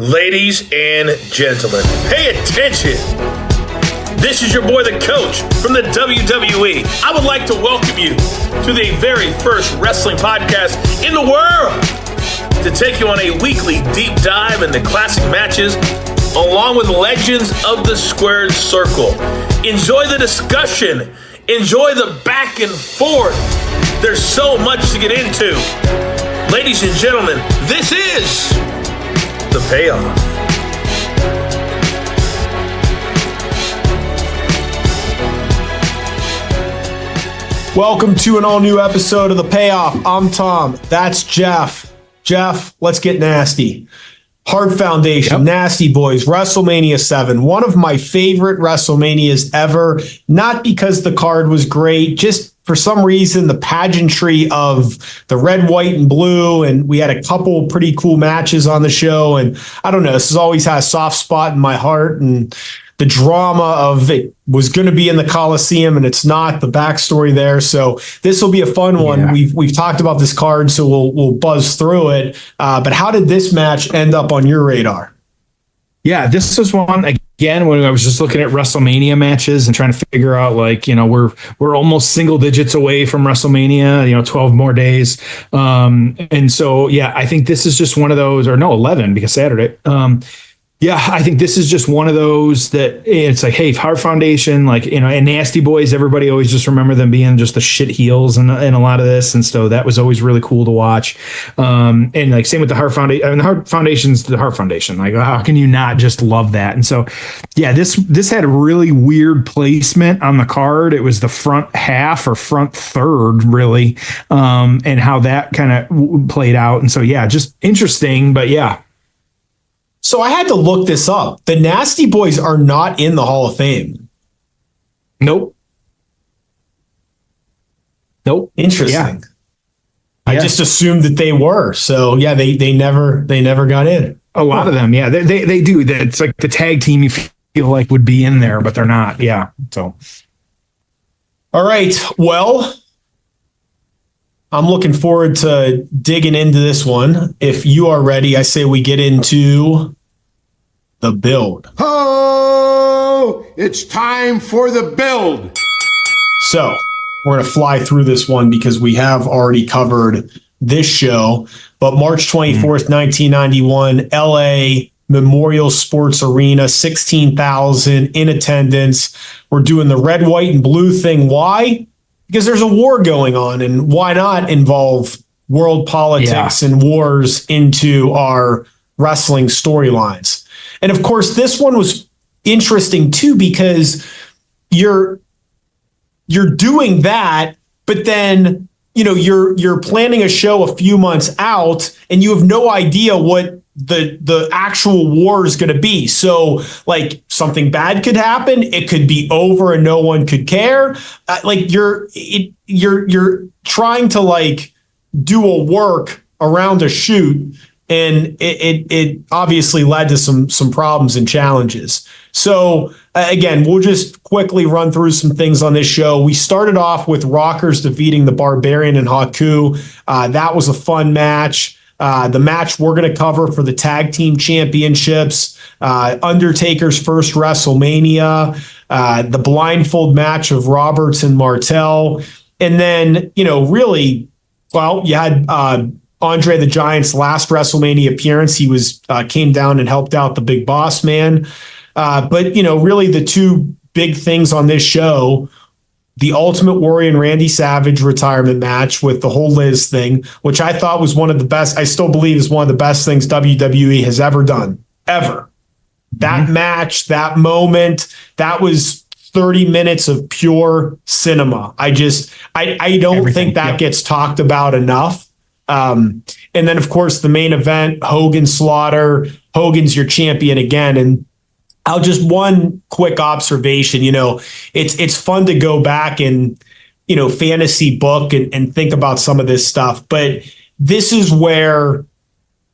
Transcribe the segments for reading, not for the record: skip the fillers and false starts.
Ladies and gentlemen, pay attention. This is your boy, the coach from the WWE. I would like to welcome you to the very first wrestling podcast in the world to take you on a weekly deep dive into classic matches along with legends of the squared circle. Enjoy the discussion. Enjoy the back and forth. There's so much to get into. Ladies and gentlemen, this is The Payoff. Welcome to an all-new episode of The Payoff. I'm Tom. That's Jeff. Jeff, let's get nasty. Hart Foundation, Nasty Boys, WrestleMania 7. One of my favorite WrestleManias ever. Not because the card was great, just for some reason, the pageantry of the red, white, and blue. And we had a couple pretty cool matches on the show. And I don't know, this has always had a soft spot in my heart. And the drama of it was going to be in the Coliseum, and it's not. The backstory there. So this will be a fun one. Yeah. We've talked about this card, so we'll buzz through it. But how did this match end up on your radar? Yeah, this was one, again, when I was just looking at WrestleMania matches and trying to figure out, like, you know, we're almost single digits away from WrestleMania, 12 more days. And so, yeah, I think this is just one of those, or no, 11 because Saturday. Yeah, I think this is just one of those that it's like, hey, Hart Foundation, and Nasty Boys, everybody always just remember them being just the shit heels in a lot of this. And so that was always really cool to watch. And like same with the Hart Foundation. I mean, the Hart Foundation's the Hart Foundation. Like, how can you not just love that? And so, yeah, this had a really weird placement on the card. It was the front half or front third, really, and how that kind of played out. And so, yeah, just interesting, but yeah. So I had to look this up. The Nasty Boys are not in the Hall of Fame. Nope. Interesting. Yeah. I just assumed that they were. So yeah, they never got in. A lot of them, yeah. They do. It's like the tag team you feel like would be in there, but they're not. Yeah. So. All right. Well, I'm looking forward to digging into this one. If you are ready, I say we get into the build. Oh, it's time for the build. So we're going to fly through this one because we have already covered this show. But March 24th, 1991, LA Memorial Sports Arena, 16,000 in attendance. We're doing the red, white, and blue thing. Why? Because there's a war going on, and why not involve world politics and wars into our wrestling storylines? And of course, this one was interesting too, because you're doing that, but then you're planning a show a few months out, and you have no idea what the actual war is going to be. So like something bad could happen. It could be over and no one could care. You're trying to like do a work around a shoot, and it obviously led to some problems and challenges. So again, we'll just quickly run through some things on this show. We started off with Rockers defeating the Barbarian and Haku. That was a fun match. The match we're going to cover for the tag team championships, Undertaker's first WrestleMania, the blindfold match of Roberts and Martel. And then, you had Andre the Giant's last WrestleMania appearance. He came down and helped out the Big Boss Man. But really the two big things on this show, the Ultimate Warrior and Randy Savage retirement match with the whole Liz thing, which I thought was one of the best. I still believe is one of the best things WWE has ever done, ever. That match, that moment, that was 30 minutes of pure cinema. I don't think that gets talked about enough. And then, of course, the main event, Hogan Slaughter. Hogan's your champion again. And I'll just one quick observation, it's fun to go back and, fantasy book and think about some of this stuff. But this is where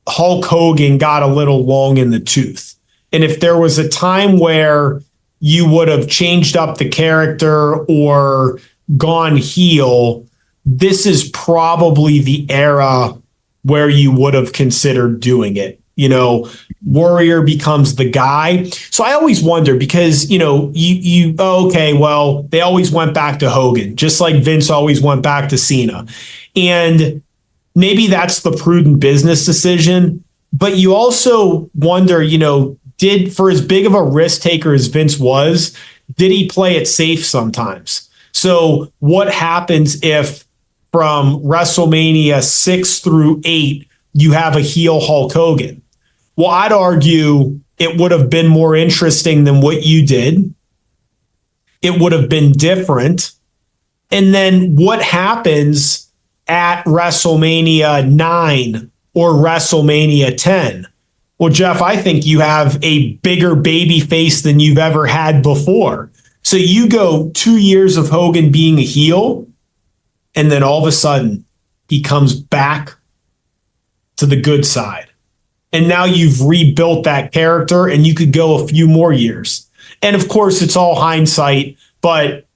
Hulk Hogan got a little long in the tooth. And if there was a time where you would have changed up the character or gone heel, this is probably the era where you would have considered doing it. Warrior becomes the guy. So I always wonder because, well, they always went back to Hogan, just like Vince always went back to Cena. And maybe that's the prudent business decision. But you also wonder, for as big of a risk taker as Vince was, did he play it safe sometimes? So what happens if from WrestleMania 6 through 8, you have a heel Hulk Hogan? Well, I'd argue it would have been more interesting than what you did. It would have been different. And then what happens at WrestleMania 9 or WrestleMania 10? Well, Jeff, I think you have a bigger baby face than you've ever had before. So you go 2 years of Hogan being a heel, and then all of a sudden he comes back to the good side. And now you've rebuilt that character, and you could go a few more years. And of course, it's all hindsight, but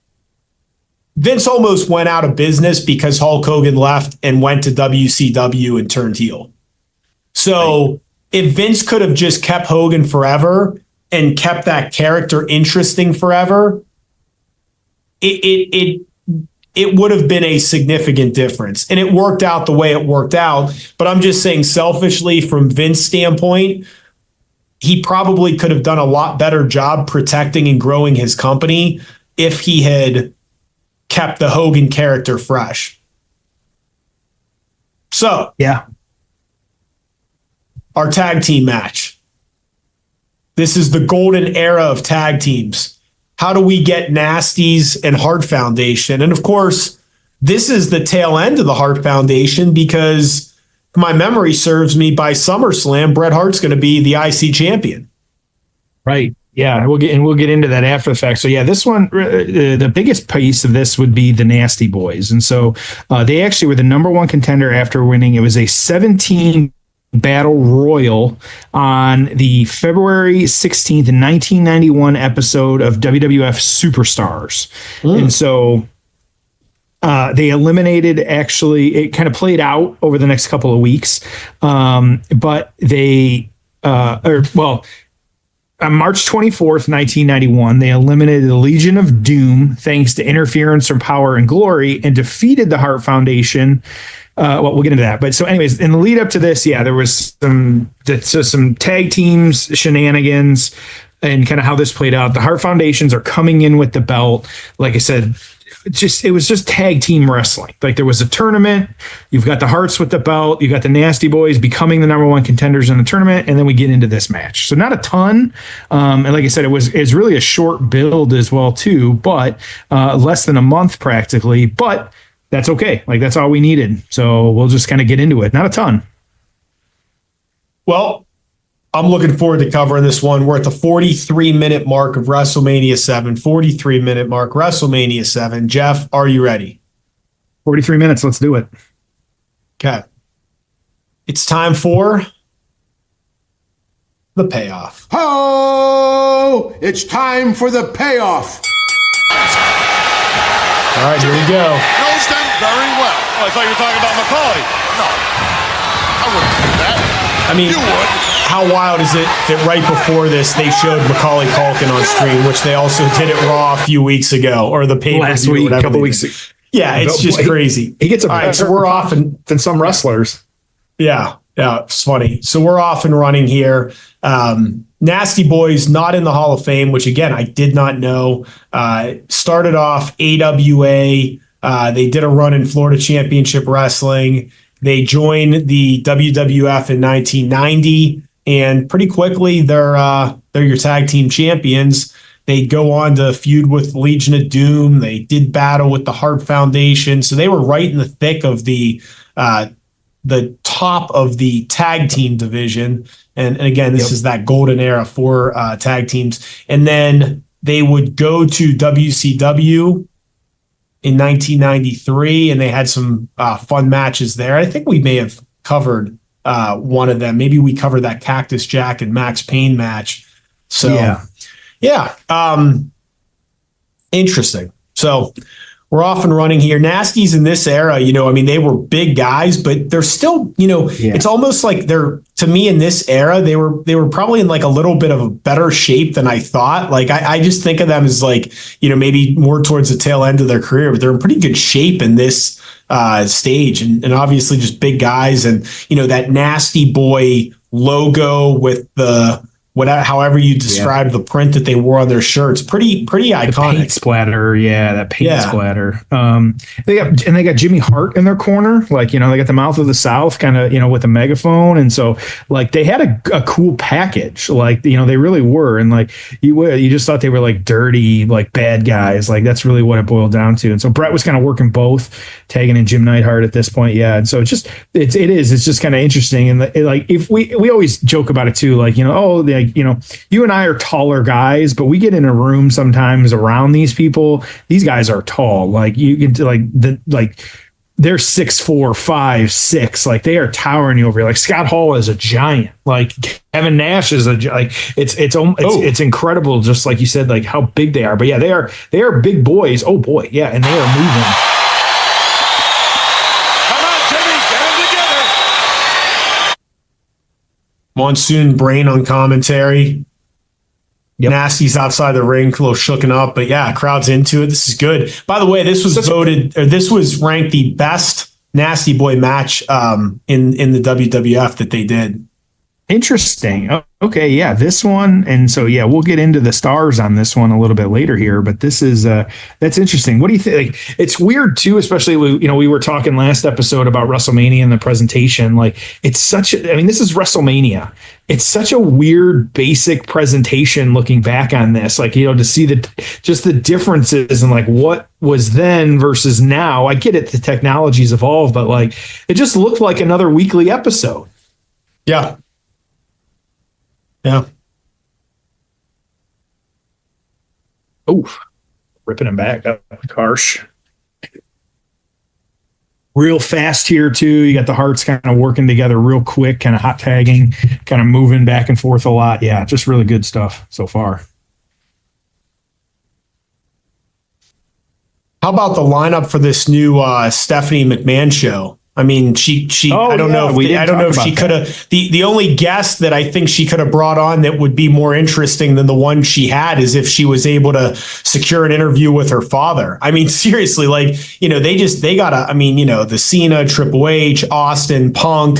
Vince almost went out of business because Hulk Hogan left and went to WCW and turned heel. So if Vince could have just kept Hogan forever and kept that character interesting forever, it would have been a significant difference. And it worked out the way it worked out. But I'm just saying selfishly from Vince's standpoint, he probably could have done a lot better job protecting and growing his company if he had kept the Hogan character fresh. So, yeah. Our tag team match. This is the golden era of tag teams. How do we get NASTYS and Hart Foundation? And of course, this is the tail end of the Hart Foundation because if my memory serves me, by SummerSlam, Bret Hart's going to be the IC champion. Right. Yeah, we'll get into that after the fact. So yeah, this one, the biggest piece of this would be the Nasty Boys, and so they actually were the number one contender after winning. It was a 17 Battle Royal on the February 16th, 1991 episode of WWF Superstars. And so they eliminated, actually, it kind of played out over the next couple of weeks. But they, on March 24th, 1991, they eliminated the Legion of Doom thanks to interference from Power and Glory and defeated the Hart Foundation. Well, we'll get into that. But so anyways, in the lead up to this, yeah, there was some tag teams shenanigans and kind of how this played out. The Hart Foundations are coming in with the belt. Like I said, it was just tag team wrestling. Like there was a tournament. You've got the Harts with the belt. You got the Nasty Boys becoming the number one contenders in the tournament. And then we get into this match. So not a ton. And like I said, it's really a short build as well too, but less than a month practically, but that's okay. Like that's all we needed. So we'll just kind of get into it. Not a ton. Well, I'm looking forward to covering this one. We're at the 43-minute mark of WrestleMania 7, 43-minute mark, WrestleMania 7. Jeff, are you ready? 43 minutes. Let's do it. Okay. It's time for the payoff. Oh, it's time for the payoff. All right, here we go. Knows them very well. Oh, I thought you were talking about McCauley. No, I wouldn't do that. I mean, you would. How wild is it that right before this, they showed Macaulay Culkin on screen, which they also did at Raw a few weeks ago, or the pay-per-view. Last week, a couple weeks ago. Yeah, it's just crazy. He gets a better so we're off than some wrestlers. Yeah, it's funny. So we're off and running here. Nasty Boys, not in the Hall of Fame, which again, I did not know. Started off AWA. They did a run in Florida Championship Wrestling. They joined the WWF in 1990, and pretty quickly they're your tag team champions. They go on to feud with Legion of Doom. They did battle with the Hart Foundation, so they were right in the thick of the top of the tag team division. And again, this is that golden era for tag teams. And then they would go to WCW in 1993, and they had some fun matches there. I think we may have covered one of them. Maybe we covered that Cactus Jack and Max Payne match. So, yeah. Interesting. So We're off and running here. Nasties in this era, I mean, they were big guys, but they're still, it's almost like to me in this era, they were probably in like a little bit of a better shape than I thought. Like I just think of them as like, maybe more towards the tail end of their career, but they're in pretty good shape in this stage, and obviously just big guys, and that Nasty Boy logo with the however you describe the print that they wore on their shirts, pretty iconic. The paint splatter, that paint splatter. They got Jimmy Hart in their corner, like they got the mouth of the South, kind of with a megaphone, and so like they had a cool package, like they really were, and like you just thought they were like dirty, like bad guys, like that's really what it boiled down to. And so Brett was kind of working both, tagging in Jim Neidhart at this point, and so it's just kind of interesting, and like if we always joke about it too, like you and I are taller guys, but we get in a room sometimes around these people. These guys are tall. Like you can they're 6'4", 5', 6". Like they are towering you over. Like Scott Hall is a giant. Like Kevin Nash is it's incredible. Just like you said, like how big they are. But yeah, they are big boys. Oh boy, yeah, and they are moving. Monsoon Brain on commentary. Yep. Nasty's outside the ring, a little shooken up, but yeah, crowd's into it. This is good. By the way, this was ranked the best Nasty Boy match in the WWF that they did. Interesting. Okay, yeah, this one, and so yeah, we'll get into the stars on this one a little bit later here, but this is that's interesting. What do you think? Like, it's weird too, especially we were talking last episode about WrestleMania and the presentation. Like, it's this is WrestleMania. It's such a weird, basic presentation looking back on this, like to see the differences and like what was then versus now. I get it, the technology's evolved, but like it just looked like another weekly episode. Yeah. Yeah. Oof. Ripping him back up harsh. Real fast here too. You got the Harts kind of working together real quick, kind of hot tagging, kind of moving back and forth a lot. Yeah, just really good stuff so far. How about the lineup for this new Stephanie McMahon show? I mean, I don't know if she could have. The only guest that I think she could have brought on that would be more interesting than the one she had is if she was able to secure an interview with her father. I mean, seriously, like, they got the Cena, Triple H, Austin, Punk.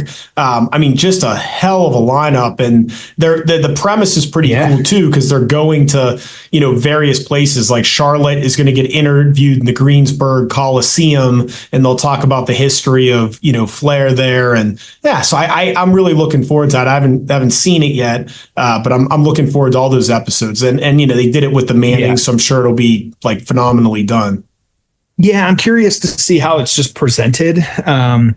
Just a hell of a lineup, and the premise is pretty cool too, because they're going to various places. Like Charlotte is going to get interviewed in the Greensburg Coliseum, and they'll talk about the history of Flair there, and so I'm really looking forward to that. I haven't seen it yet, but I'm looking forward to all those episodes, and they did it with the Manning, so I'm sure it'll be like phenomenally done. Yeah, I'm curious to see how it's just presented. And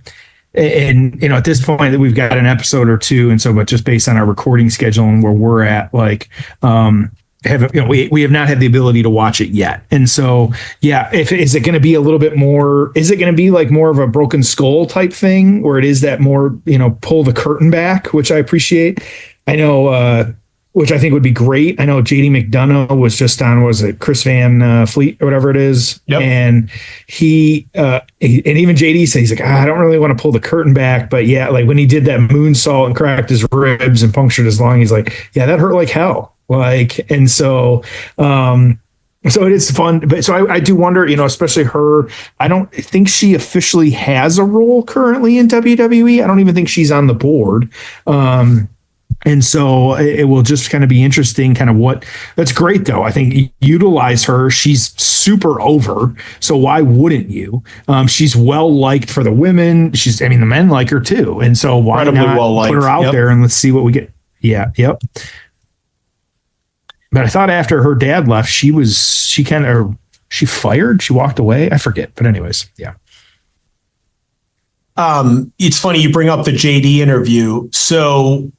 at this point that we've got an episode or two, and so but just based on our recording schedule and where we're at, like we have not had the ability to watch it yet. And so, is it going to be a little bit more, is it going to be like more of a Broken Skull type thing, or it is that more, pull the curtain back, which I appreciate. I know, which I think would be great. I know JD McDonough was just on, was it Chris Van Fleet or whatever it is? Yep. And he, and even JD said, he's like, I don't really want to pull the curtain back, but yeah, like when he did that moonsault and cracked his ribs and punctured his lung, he's like, yeah, that hurt like hell. Like, and so it is fun, but so I do wonder, especially her, I don't think she officially has a role currently in WWE. I don't even think she's on the board. And so it will just kind of be interesting, that's great though. I think utilize her. She's super over. So why wouldn't you? She's well liked for the women. The men like her too. And so why not put her out there and let's see what we get. Yeah. Yep. But I thought after her dad left, she fired. She walked away. I forget. But anyways, yeah. It's funny you bring up the JD interview. So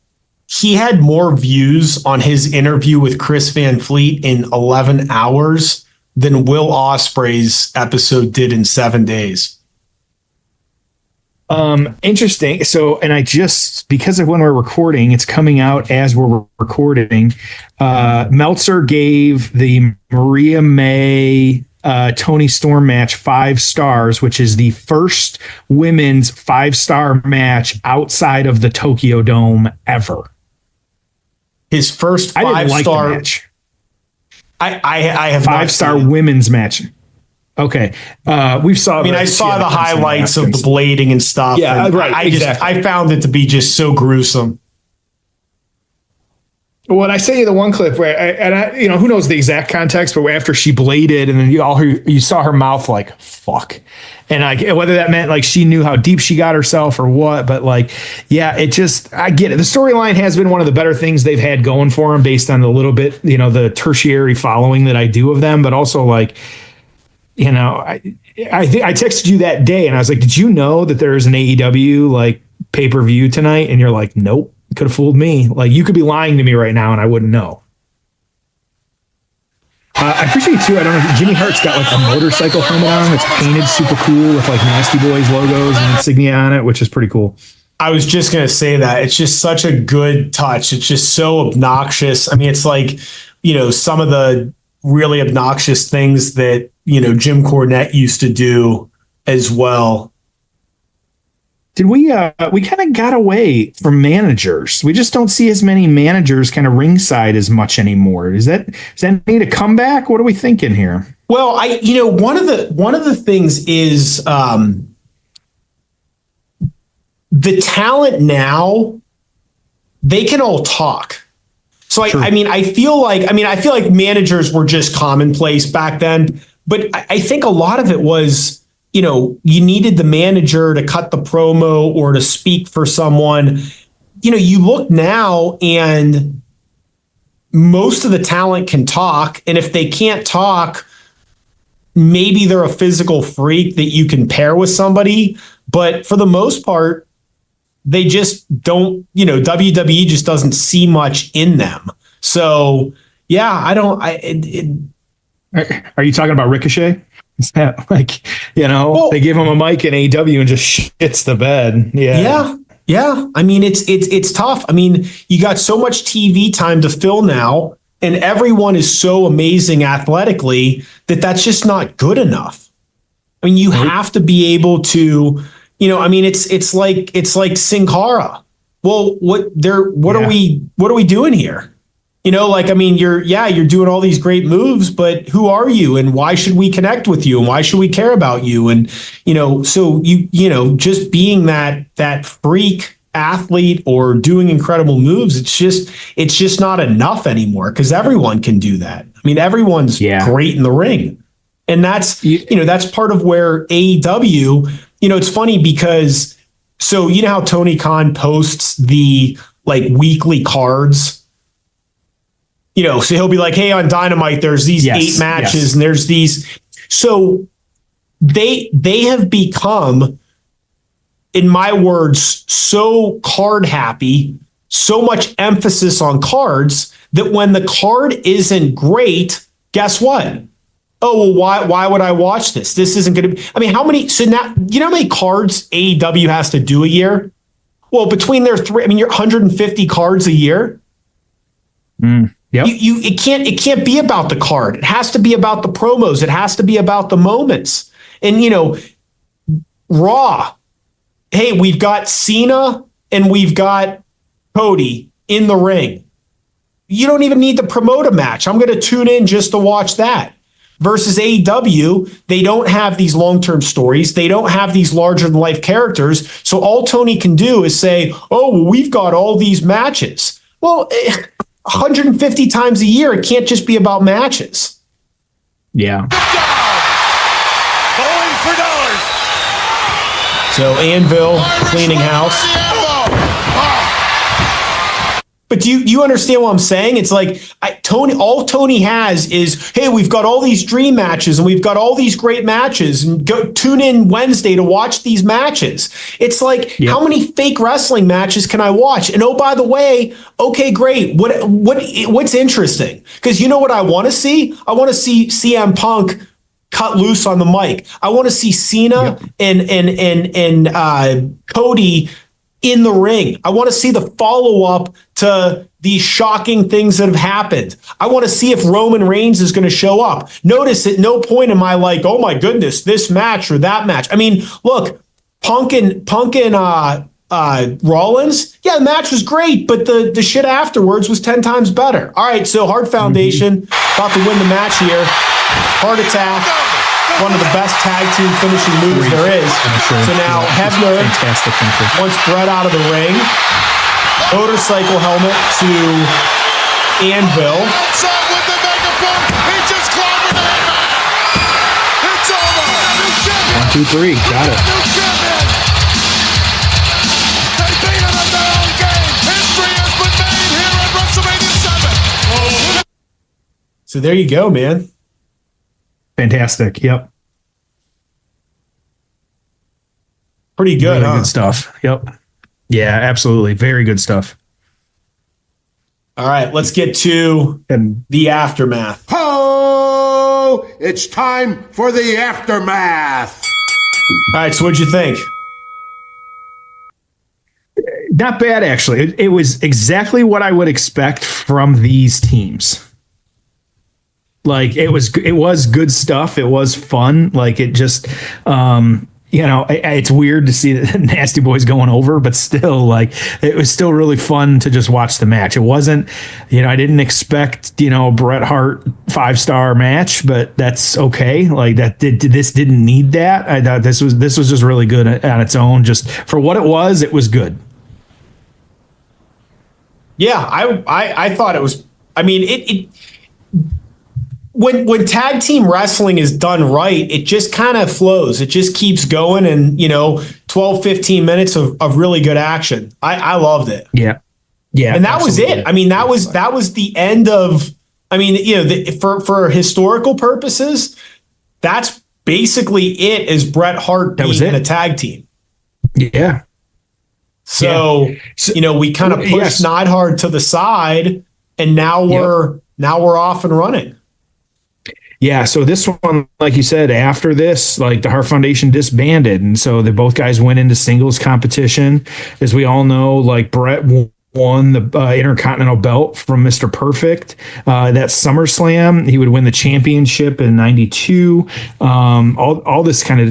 he had more views on his interview with Chris Van Fleet in 11 hours than Will Ospreay's episode did in 7 days. Interesting. So, and I just, because of when we're recording, it's coming out as we're recording. Meltzer gave the Maria May Toni Storm match 5 stars, which is the first women's 5-star match outside of the Tokyo Dome ever. His first I didn't like the 5-star match. I have 5-star women's match. Okay. I saw the highlights of the blading and stuff. Yeah, and right. I found it to be just so gruesome. Well, I sent you the one clip where, who knows the exact context, but after she bladed, and then you saw her mouth like fuck, and whether that meant like she knew how deep she got herself or what, but like, yeah, I get it. The storyline has been one of the better things they've had going for them, based on the little bit, the tertiary following that I do of them, but also like, I texted you that day, and I was like, did you know that there's an AEW like pay-per-view tonight? And you're like, nope. Could have fooled me. Like, you could be lying to me right now and I wouldn't know. I appreciate too. I don't know. Jimmy Hart's got like a motorcycle helmet on that's painted super cool with like Nasty Boys logos and insignia on it, which is pretty cool. I was just going to say that it's just such a good touch. It's just so obnoxious. I mean, it's like, some of the really obnoxious things that, Jim Cornette used to do as well. Did we kind of got away from managers? We just don't see as many managers kind of ringside as much anymore. Does that need a comeback? What are we thinking here? Well, one of the things is the talent now, they can all talk. So I feel like managers were just commonplace back then, but I think a lot of it was, you needed the manager to cut the promo or to speak for someone. You look now and most of the talent can talk. And if they can't talk, maybe they're a physical freak that you can pair with somebody. But for the most part, they just don't, WWE just doesn't see much in them. So, yeah, Are you talking about Ricochet? Like, they give him a mic in AEW and just shits the bed. Yeah. I mean, it's tough. I mean, you got so much TV time to fill now, and everyone is so amazing athletically that's just not good enough. I mean, you have to be able to, it's like Sin Cara. Well, what are we doing here? You're doing all these great moves, but who are you and why should we connect with you and why should we care about you? And, so just being that freak athlete or doing incredible moves, it's just not enough anymore because everyone can do that. I mean, everyone's great in the ring. And that's part of where AEW, it's funny because, so how Tony Khan posts the like weekly cards. So he'll be like, hey, on Dynamite, there's these 8 matches and there's these. So they have become, in my words, so card happy, so much emphasis on cards that when the card isn't great, guess what? Oh, well, why would I watch this? This isn't going to be. I mean, how many cards AEW has to do a year? Well, between their 3, you're 150 cards a year. Yep. It can't be about the card. It has to be about the promos. It has to be about the moments. And Raw. Hey, we've got Cena and we've got Cody in the ring. You don't even need to promote a match. I'm going to tune in just to watch that. Versus AEW, they don't have these long-term stories. They don't have these larger-than-life characters. So all Tony can do is say, oh, well, we've got all these matches. Well, 150 times a year, it can't just be about matches. Yeah. Going for dollars. So Anvil cleaning house. But do you understand what I'm saying? It's like all Tony has is, hey, we've got all these dream matches and we've got all these great matches, and go tune in Wednesday to watch these matches. It's like, how many fake wrestling matches can I watch? And oh, by the way, okay, great. What's interesting? Because you know what I want to see? I want to see CM Punk cut loose on the mic. I want to see Cena and Cody in the ring. I want to see the follow-up to these shocking things that have happened. I want to see if Roman Reigns is going to show up. Notice at no point am I like, oh my goodness, this match or that match. I mean, look, Punk and Rollins, yeah, the match was great, but the shit afterwards was 10 times better. All right, so Hart Foundation about to win the match here. Heart Attack, one of the best tag team finishing moves there is. So now Hebner wants Brett out of the ring. Motorcycle helmet to Anvil. Outside with the megaphone. He just clobbered the headman. It's over. New champion. 1, 2, 3. Got it. New champion. They beat him at their own game. History has been made here at WrestleMania 7. So there you go, man. Fantastic. Yep. Pretty good, Really huh? good stuff. Yep. Yeah, absolutely. Very good stuff. All right, let's get to the aftermath. Ho! It's time for the aftermath. All right, so what'd you think? Not bad, actually. It was exactly what I would expect from these teams. Like it was good stuff. It was fun. Like it just, it's weird to see the Nasty Boys going over, but still, like it was still really fun to just watch the match. It wasn't, I didn't expect, Bret Hart 5-star match, but that's okay. Like this didn't need that. I thought this was just really good on its own. Just for what it was good. Yeah, I thought it was. I mean, it when tag team wrestling is done right, it just kind of flows. It just keeps going, and 12, 15 minutes of really good action. I loved it. Yeah, yeah, and that was it. I mean, that was the end of. I mean, for historical purposes, that's basically it. Is Bret Hart being in a tag team? Yeah. So, we kind of pushed Neidhart to the side, and now we're off and running. Yeah, so this one, like you said, after this, like the Hart Foundation disbanded, and so both guys went into singles competition. As we all know, like Bret won the Intercontinental belt from Mr. Perfect. That SummerSlam, he would win the championship in '92. All this kind of,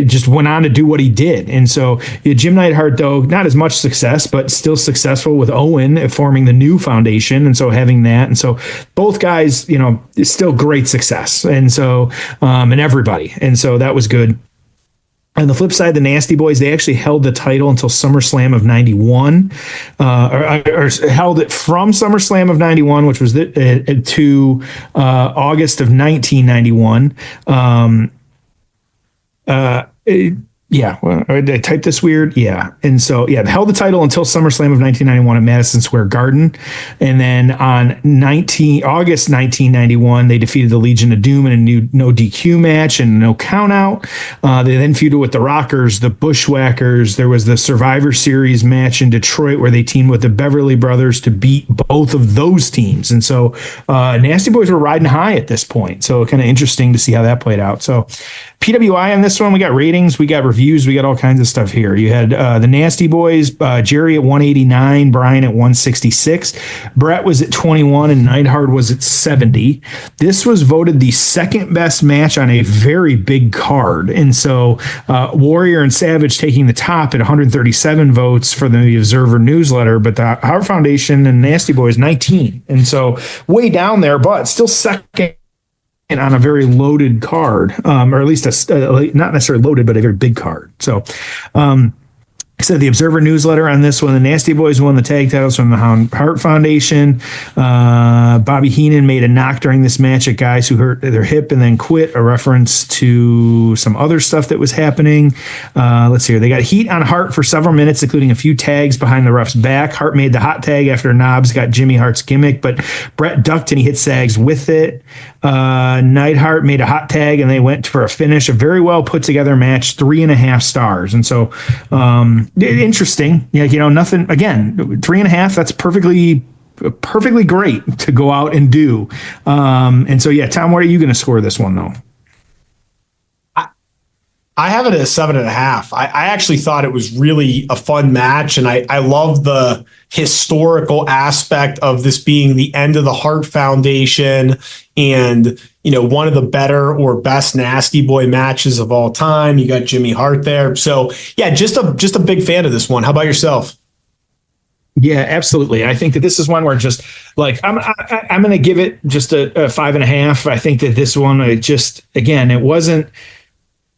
just went on to do what he did. And so Jim Neidhart, though, not as much success, but still successful with Owen forming the new foundation. And so having that. And so both guys, still great success. And so, and everybody. And so that was good. On the flip side, the Nasty Boys, they actually held the title until SummerSlam of '91, or held it from SummerSlam of '91, which was to August of 1991. Yeah, well, did I type this weird? Yeah. And so, they held the title until SummerSlam of 1991 at Madison Square Garden. And then on August 1991, they defeated the Legion of Doom in a new no DQ match and no countout. They then feuded with the Rockers, the Bushwhackers. There was the Survivor Series match in Detroit where they teamed with the Beverly Brothers to beat both of those teams. And so Nasty Boys were riding high at this point. So kind of interesting to see how that played out. So PWI on this one, we got ratings, we got reviews, we got all kinds of stuff here. You had the Nasty Boys, Jerry at 189, Brian at 166, Bret was at 21, and Neidhart was at 70. This was voted the second best match on a very big card. And so Warrior and Savage taking the top at 137 votes for the Observer newsletter, but the Hart Foundation and Nasty Boys 19. And so way down there, but still second on a very loaded card, or at least not necessarily loaded, but a very big card. So, said the Observer newsletter on this one, the Nasty Boys won the tag titles from the Hart Foundation. Bobby Heenan made a knock during this match at guys who hurt their hip and then quit, a reference to some other stuff that was happening. Let's see here. They got heat on Hart for several minutes, including a few tags behind the ref's back. Hart made the hot tag after Knobs got Jimmy Hart's gimmick, but Bret ducked and he hit Sags with it. Neidhart made a hot tag and they went for a finish. A very well put together match, 3.5 stars. And so, interesting. Yeah, nothing. Again, 3.5. That's perfectly great to go out and do. And so, Tom, what are you going to score this one though? I have it at 7.5. I actually thought it was really a fun match, and I love the historical aspect of this being the end of the Hart Foundation and, one of the better or best Nasty Boy matches of all time. You got Jimmy Hart there. So yeah, just a big fan of this one. How about yourself? Yeah, absolutely. I think that this is one where just like I'm going to give it just a 5.5. I think that this one,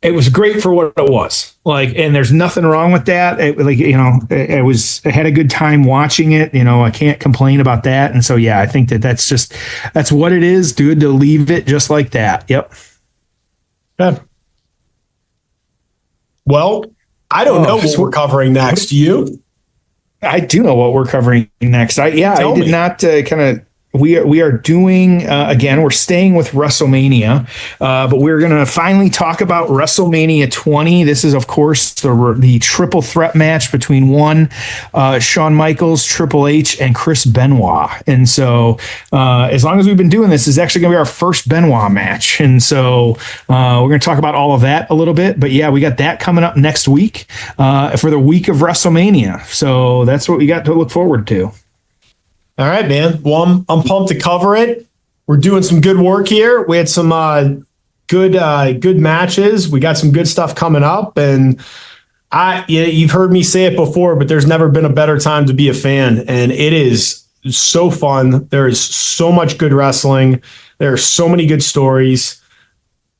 it was great for what it was. Like, and there's nothing wrong with that. I had a good time watching it. I can't complain about that. And so, yeah, I think that's what it is. Good to leave it just like that. Yep. Yeah. Well, I don't know what we're covering next. You? I do know what we're covering next. I did not kind of. We are doing again. We're staying with WrestleMania, but we're going to finally talk about WrestleMania 20. This is, of course, the triple threat match between Shawn Michaels, Triple H, and Chris Benoit. And so, as long as we've been doing this, is actually going to be our first Benoit match. And so, we're going to talk about all of that a little bit. But yeah, we got that coming up next week for the week of WrestleMania. So that's what we got to look forward to. All right, man. Well, I'm pumped to cover it. We're doing some good work here. We had some good matches. We got some good stuff coming up, and you've heard me say it before, but there's never been a better time to be a fan, and it is so fun. There is so much good wrestling. There are so many good stories.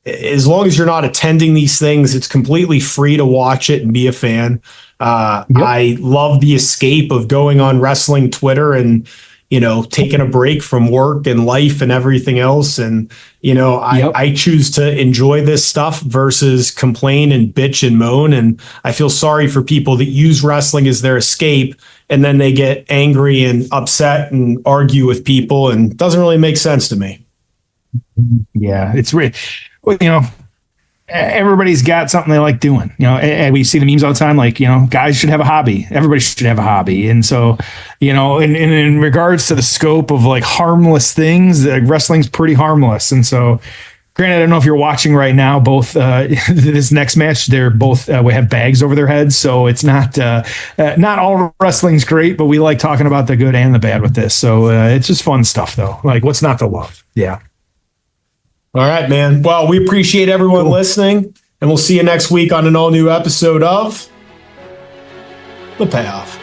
As long as you're not attending these things, it's completely free to watch it and be a fan. Yep. I love the escape of going on wrestling Twitter and taking a break from work and life and everything else. And, I choose to enjoy this stuff versus complain and bitch and moan. And I feel sorry for people that use wrestling as their escape, and then they get angry and upset and argue with people, and it doesn't really make sense to me. Yeah, it's really, everybody's got something they like doing, and we see the memes all the time. Like, guys should have a hobby. Everybody should have a hobby. And so, in regards to the scope of like harmless things, wrestling's pretty harmless. And so, granted, I don't know if you're watching right now, both this next match, they're both we have bags over their heads. So it's not all wrestling's great, but we like talking about the good and the bad with this. So it's just fun stuff though. Like, what's not to love? Yeah. All right, man. Well, we appreciate everyone listening, and we'll see you next week on an all-new episode of The Payoff.